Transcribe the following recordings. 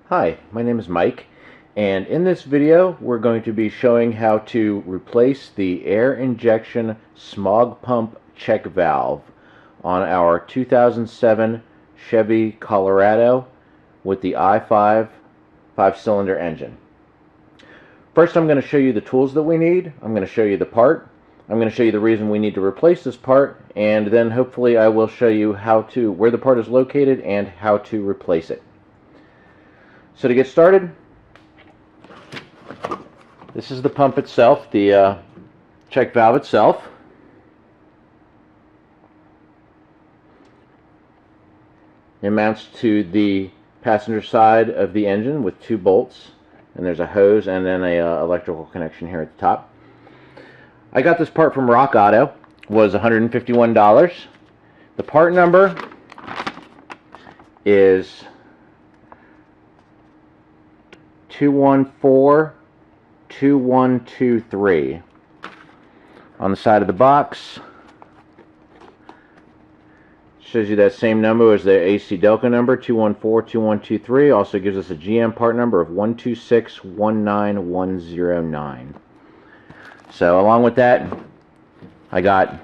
Hi, my name is Mike, and in this video we're going to be showing how to replace the air injection smog pump check valve on our 2007 Chevy Colorado with the i5 5-cylinder engine. First, I'm going to show you the tools that we need. I'm going to show you the part. I'm going to show you the reason we need to replace this part, and then hopefully I will show you where the part is located and how to replace it. So to get started, this is the pump itself, the check valve itself. It mounts to the passenger side of the engine with 2 bolts, and there's a hose and then a electrical connection here at the top. I got this part from Rock Auto. It was $151. The part number is P243123. On the side of the box shows you that same number as the ACDelco number, 2142123. Also gives us a GM part number of 12619109. So along with that, I got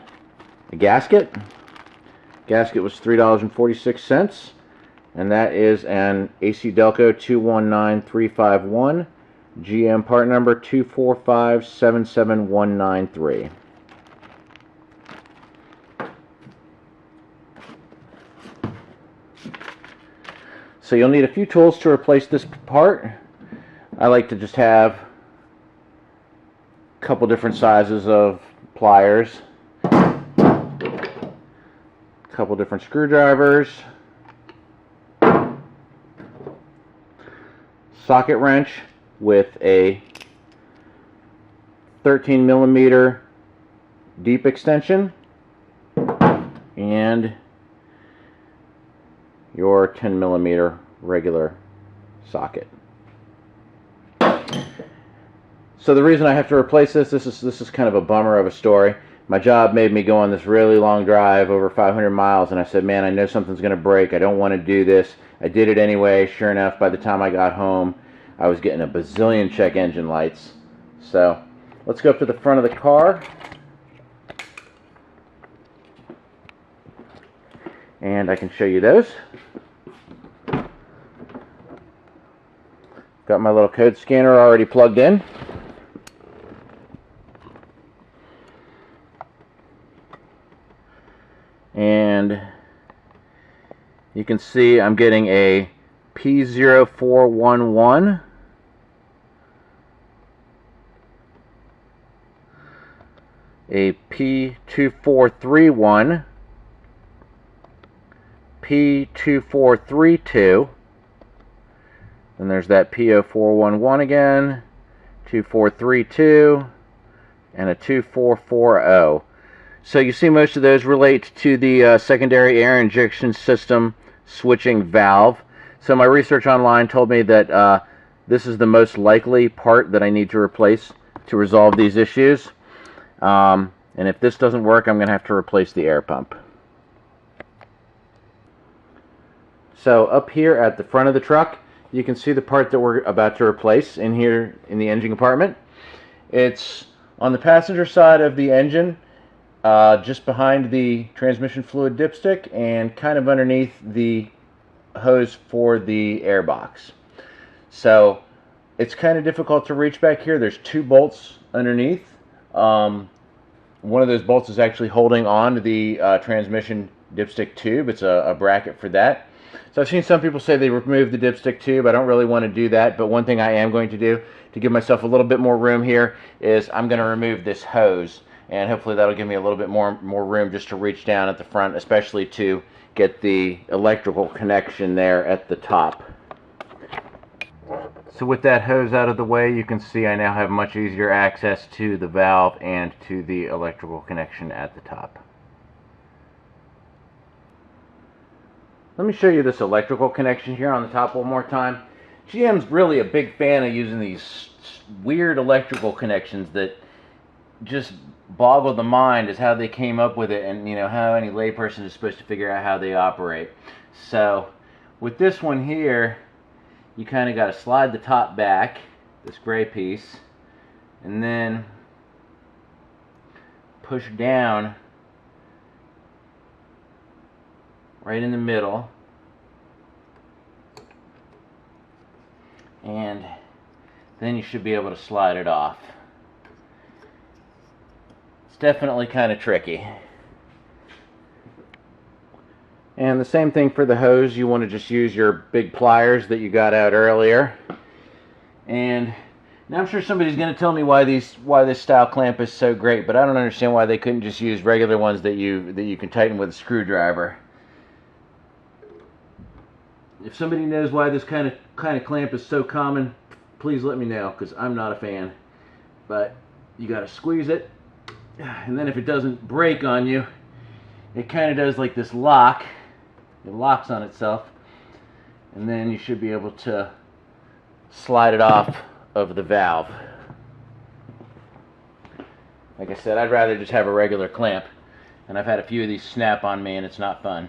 a gasket. Gasket was $3.46. And that is an ACDelco 219351, GM part number 24577193. So you'll need a few tools to replace this part. I like to just have a couple different sizes of pliers, a couple different screwdrivers, socket wrench with a 13mm deep extension and your 10mm regular socket. So the reason I have to replace this is kind of a bummer of a story. My job made me go on this really long drive, over 500 miles, and I said, man, I know something's going to break. I don't want to do this. I did it anyway. Sure enough, by the time I got home, I was getting a bazillion check engine lights. So let's go up to the front of the car. And I can show you those. Got my little code scanner already plugged in. And you can see I'm getting a P0411, a P2431, P2432, and there's that P0411 again, 2432, and a 2440. So you see most of those relate to the secondary air injection system switching valve. So my research online told me that this is the most likely part that I need to replace to resolve these issues. And if this doesn't work, I'm going to have to replace the air pump. So up here at the front of the truck, you can see the part that we're about to replace in here in the engine compartment. It's on the passenger side of the engine, just behind the transmission fluid dipstick and kind of underneath the hose for the air box. So it's kind of difficult to reach back here. There's 2 bolts underneath. One of those bolts is actually holding on to the transmission dipstick tube. It's a bracket for that. So I've seen some people say they remove the dipstick tube. I don't really want to do that, but one thing I am going to do to give myself a little bit more room here is I'm going to remove this hose, and hopefully that'll give me a little bit more room just to reach down at the front, especially to get the electrical connection there at the top. So with that hose out of the way, you can see I now have much easier access to the valve and to the electrical connection at the top. Let me show you this electrical connection here on the top one more time. GM's really a big fan of using these weird electrical connections that just boggle the mind as how they came up with it, and how any layperson is supposed to figure out how they operate. So with this one here, you kind of got to slide the top back, this gray piece, and then push down right in the middle, and then you should be able to slide it off. It's definitely kind of tricky. And the same thing for the hose. You want to just use your big pliers that you got out earlier. And now I'm sure somebody's going to tell me why this style clamp is so great, but I don't understand why they couldn't just use regular ones that you can tighten with a screwdriver. If somebody knows why this kind of clamp is so common, please let me know, because I'm not a fan. But you got to squeeze it, and then if it doesn't break on you, it kind of does like this lock. It locks on itself, and then you should be able to slide it off of the valve. Like I said, I'd rather just have a regular clamp, and I've had a few of these snap on me and it's not fun.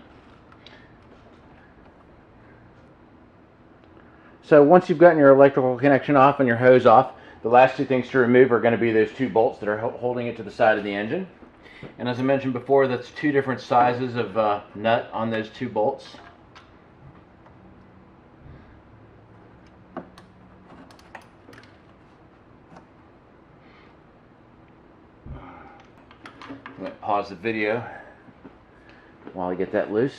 So once you've gotten your electrical connection off and your hose off, the last two things to remove are going to be those two bolts that are holding it to the side of the engine. And as I mentioned before, that's two different sizes of nut on those two bolts. I'm going to pause the video while I get that loose.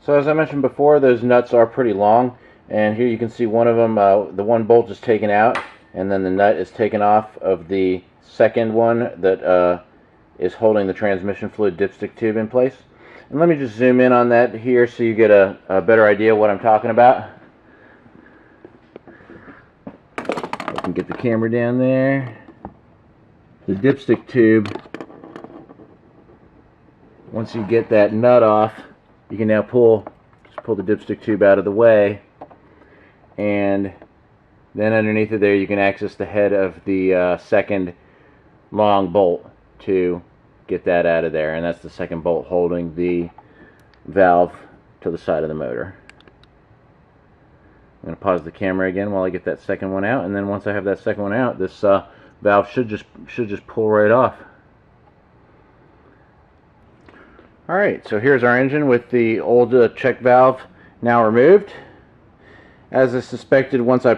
So as I mentioned before, those nuts are pretty long, and here you can see one of them, the one bolt is taken out, and then the nut is taken off of the second one that is holding the transmission fluid dipstick tube in place. And let me just zoom in on that here so you get a better idea of what I'm talking about. I can get the camera down there. The dipstick tube, once you get that nut off, you can now just pull the dipstick tube out of the way, and then underneath it there you can access the head of the second long bolt to get that out of there, and that's the second bolt holding the valve to the side of the motor. I'm going to pause the camera again while I get that second one out, and then once I have that second one out, this valve should just pull right off. Alright, so here's our engine with the old check valve now removed. As I suspected, once I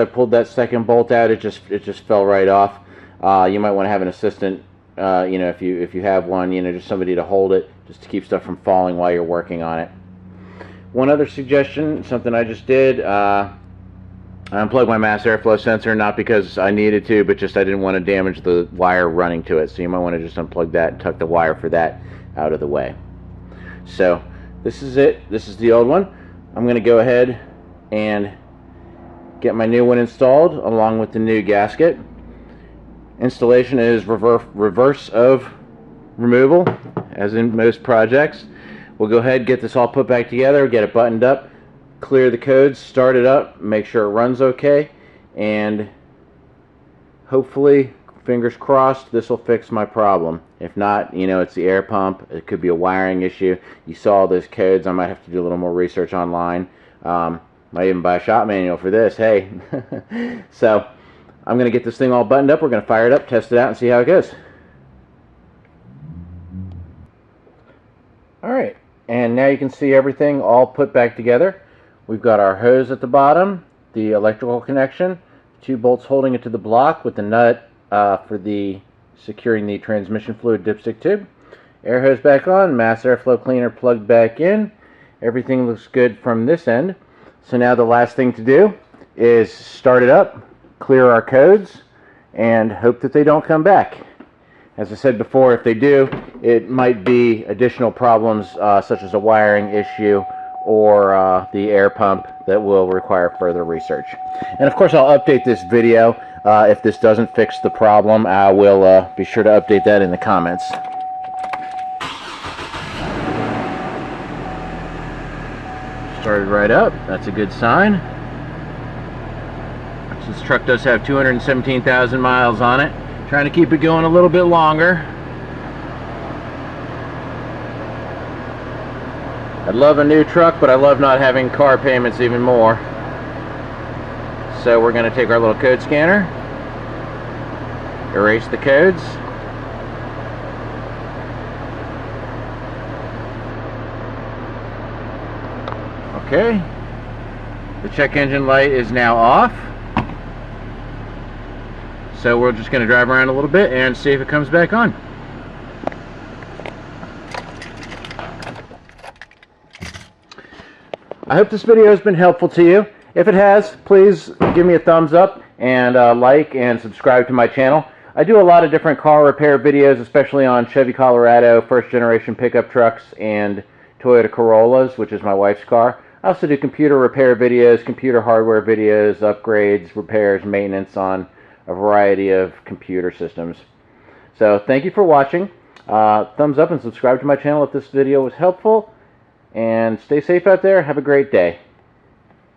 pulled that second bolt out, it just fell right off. You might want to have an assistant, you know, if you have one, you know, just somebody to hold it, just to keep stuff from falling while you're working on it. One other suggestion, something I just did, I unplugged my mass airflow sensor, not because I needed to, but just I didn't want to damage the wire running to it. So you might want to just unplug that and tuck the wire for that out of the way. So this is it. This is the old one. I'm going to go ahead and get my new one installed along with the new gasket. Installation is reverse of removal, as in most projects. We'll go ahead, get this all put back together, get it buttoned up, clear the codes, start it up, make sure it runs okay, and hopefully, fingers crossed, this will fix my problem. If not, you know, it's the air pump. It could be a wiring issue. You saw those codes. I might have to do a little more research online. Might even buy a shop manual for this. Hey. So I'm going to get this thing all buttoned up. We're going to fire it up, test it out, and see how it goes. Alright, and now you can see everything all put back together. We've got our hose at the bottom, the electrical connection, two bolts holding it to the block with the nut for the securing the transmission fluid dipstick tube. Air hose back on, mass airflow cleaner plugged back in. Everything looks good from this end. So now the last thing to do is start it up, clear our codes, and hope that they don't come back. As I said before, if they do, it might be additional problems such as a wiring issue or the air pump that will require further research. And of course I'll update this video if this doesn't fix the problem. I will be sure to update that in the comments. Started right up. That's a good sign. This truck does have 217,000 miles on it. Trying to keep it going a little bit longer. Got love a new truck, but I love not having car payments even more. So we're going to take our little code scanner, erase the codes. Okay, the check engine light is now off. So we're just going to drive around a little bit and see if it comes back on. I hope this video has been helpful to you. If it has, please give me a thumbs up and like and subscribe to my channel. I do a lot of different car repair videos, especially on Chevy Colorado first generation pickup trucks and Toyota Corollas, which is my wife's car. I also do computer repair videos, computer hardware videos, upgrades, repairs, maintenance on a variety of computer systems. So thank you for watching. Thumbs up and subscribe to my channel if this video was helpful. And stay safe out there. Have a great day.